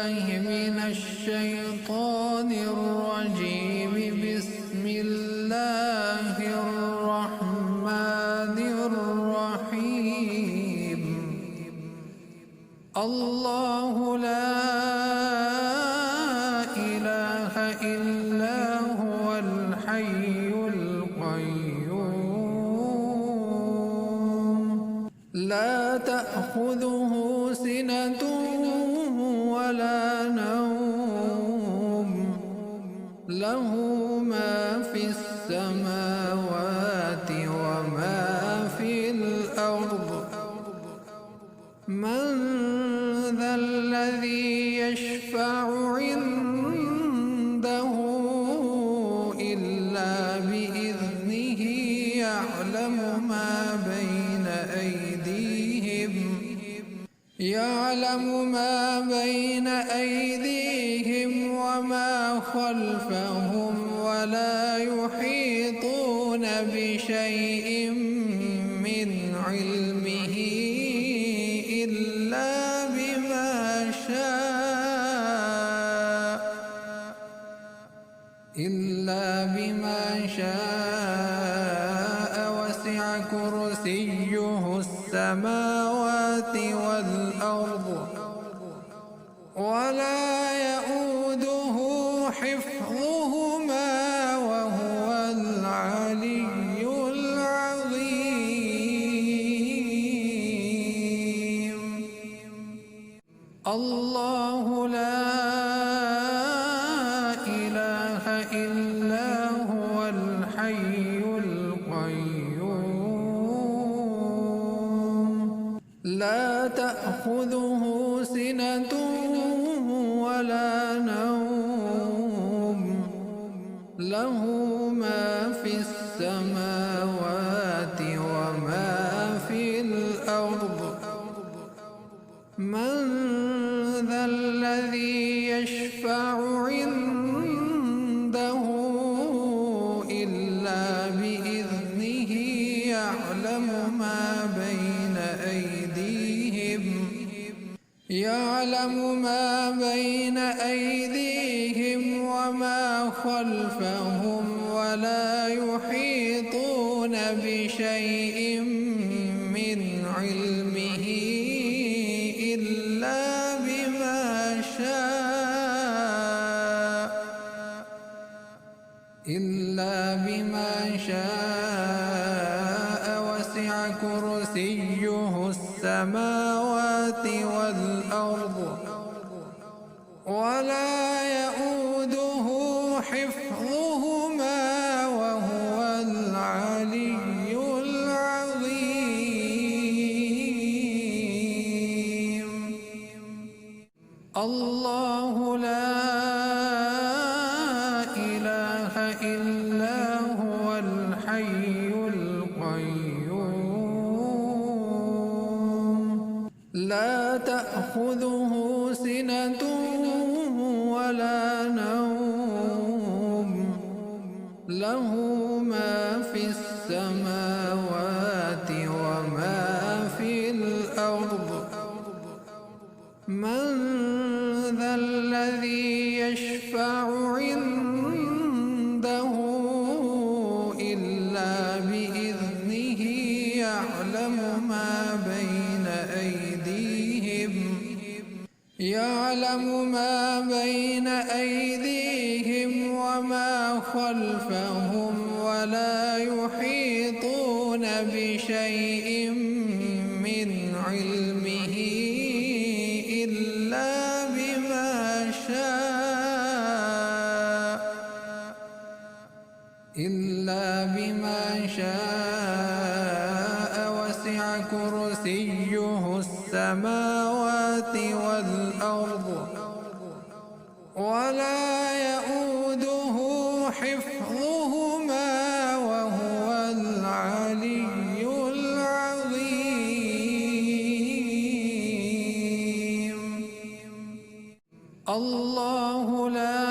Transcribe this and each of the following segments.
بالله من الشيطان الرجيم. بسم الله الرحمن الرحيم. الله لا إله إلا هو الحي القيوم لا تأخذه سنة ولا نوم له ما في السماوات وما في الأرض. من ذا الذي يشفع عنده إلا بإذنه. يعلم ما بين أيديهم وما خلفهم ولا يحيطون بشيء من علمه إلا بما شاء وسع كرسيه السماوات والأرض ولا يؤوده حفظهما وهو العلي العظيم. الله لا إله إلا هو الحي القيوم لا تأخذه سنة ولا نوم له ما في السماوات وما في الأرض. من ذا الذي يشفع عنده إلا بإذنه. يعلم ما بين أيديهم وما خلفهم ولا يحيطون بشيء من علمه إلا بما شاء وسع كرسيه السماوات والأرض ولا يؤوده حفظهما وهو العلي العظيم. الله لا إله إلا هو الحي القيوم لا تأخذه سنة ولا نوم له ما في السماوات وما في الأرض. من ذا الذي يشفع عنده إلا بإذنه. يعلم ما بين أيديهم وما خلفهم ولا يحيطون بشيء من علمه إلا بما شاء وسع كرسيه السماوات والأرض ولا يؤوده حفظهما وهو العلي العظيم. الله لا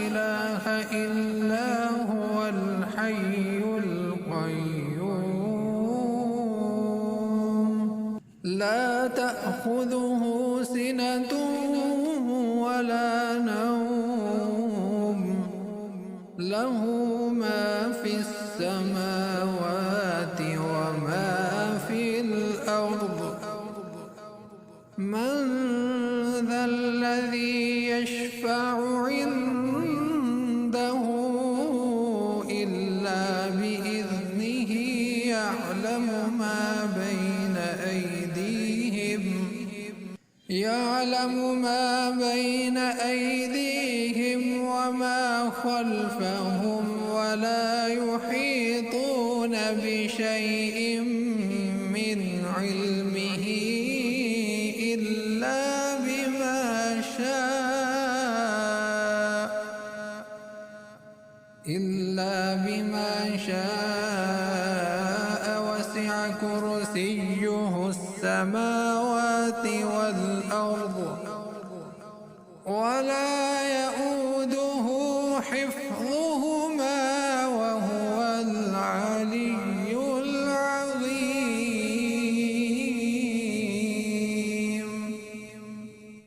إله إلا هو الحي القيوم لا لا تأخذه سنة ولا نوم له ما في السماوات وما في الأرض من ذا الذي يشفع عنده إلا بإذنه يعلم ما بين أيديهم وما خلفهم ولا يحيطون بشيء من علمه إلا بما شاء وسع كرسيه السماوات والأرض ولا